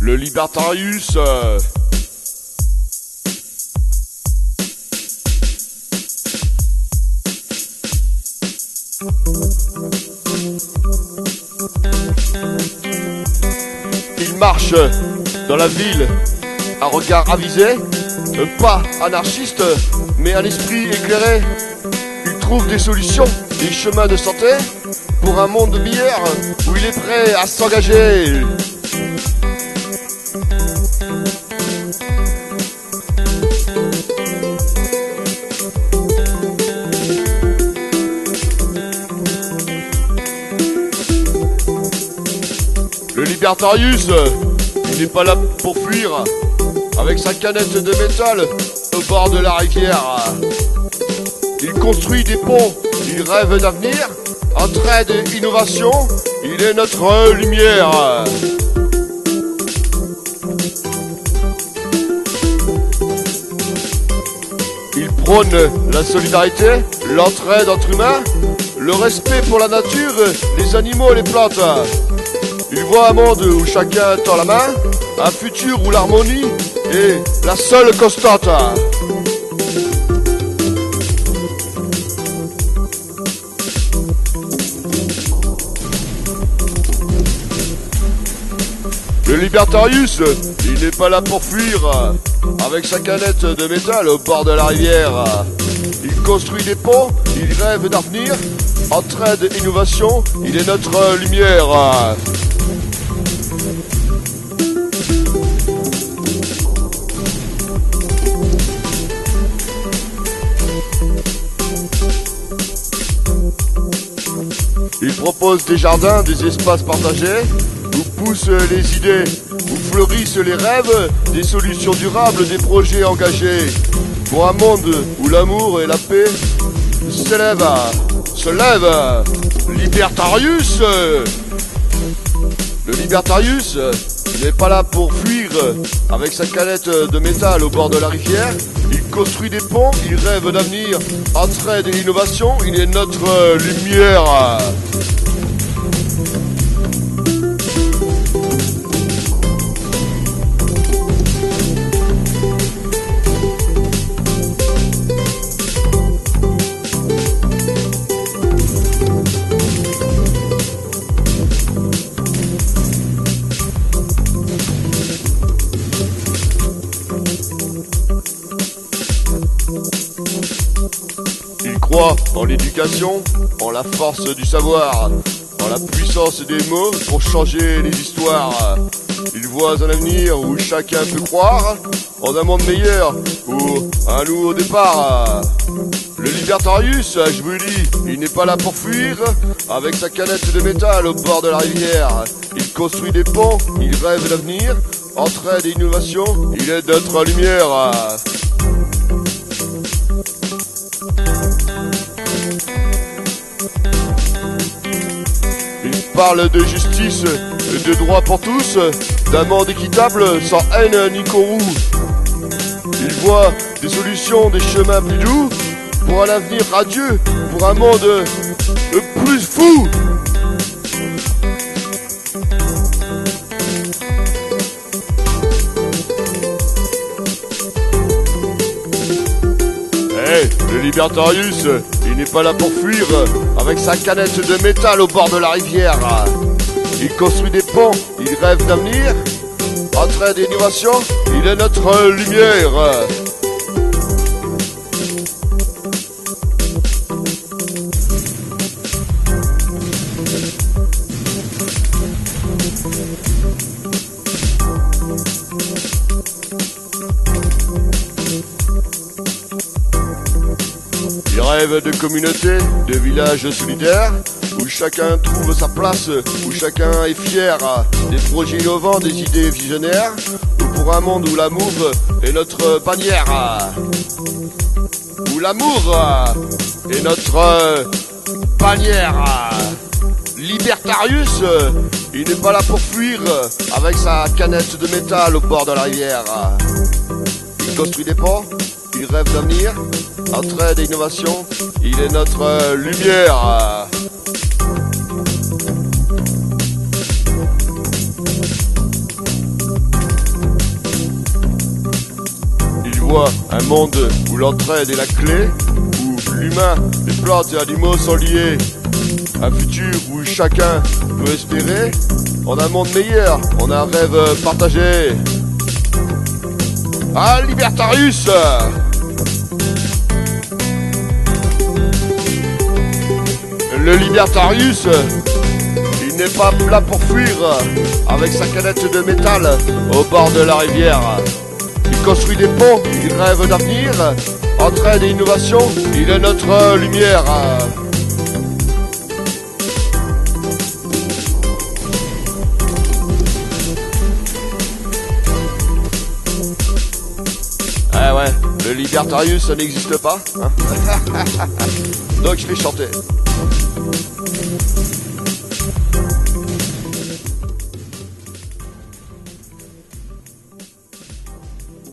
Le Libertarius. Il marche dans la ville, un regard avisé, pas anarchiste, mais un esprit éclairé. Il trouve des solutions, des chemins de santé, pour un monde meilleur où il est prêt à s'engager. Le Libertarius, il n'est pas là pour fuir, avec sa canette de métal au bord de la rivière. Il construit des ponts, il rêve d'avenir, entraide et innovation, il est notre lumière. Il prône la solidarité, l'entraide entre humains, le respect pour la nature, les animaux et les plantes. Il voit un monde où chacun tend la main, un futur où l'harmonie est la seule constante. Le Libertarius, il n'est pas là pour fuir, avec sa canette de métal au bord de la rivière. Il construit des ponts, il rêve d'avenir, entraide et innovation, il est notre lumière. Il propose des jardins, des espaces partagés, où poussent les idées, où fleurissent les rêves, des solutions durables, des projets engagés, pour un monde où l'amour et la paix se lèvent. Libertarius. Le Libertarius n'est pas là pour fuir, avec sa canette de métal au bord de la rivière. Il construit des ponts, il rêve d'avenir, entraide et innovation, il est notre lumière. Il croit en l'éducation, en la force du savoir, en la puissance des mots pour changer les histoires. Il voit un avenir où chacun peut croire en un monde meilleur ou un nouveau départ. Le Libertarius, je vous le dis, il n'est pas là pour fuir, avec sa canette de métal au bord de la rivière. Il construit des ponts, il rêve d'avenir, entraide et innovation, il est notre lumière. Il parle de justice, de droit pour tous, d'un monde équitable, sans haine ni courroux. Il voit des solutions, des chemins plus doux, pour un avenir radieux, pour un monde plus fou. Le Libertarius, il n'est pas là pour fuir, avec sa canette de métal au bord de la rivière. Il construit des ponts, il rêve d'avenir, entraide et innovation, il est notre lumière. Il rêve de communautés, de villages solidaires, où chacun trouve sa place, où chacun est fier, des projets innovants, des idées visionnaires, ou pour un monde où l'amour est notre bannière. Où l'amour est notre bannière. Libertarius, il n'est pas là pour fuir, avec sa canette de métal au bord de la rivière. Il construit des ponts, il rêve d'avenir, entraide et innovation, il est notre lumière. vois un monde où l'entraide est la clé, où l'humain, les plantes et animaux sont liés. Un futur où chacun peut espérer. On a un monde meilleur, on a un rêve partagé. Ah, Libertarius! Le Libertarius, il n'est pas là pour fuir avec sa canette de métal au bord de la rivière. Il construit des ponts, il rêve d'avenir, entraide et innovation, il est notre lumière. Ouais, le Libertarius ça n'existe pas, hein. Donc je vais chanter.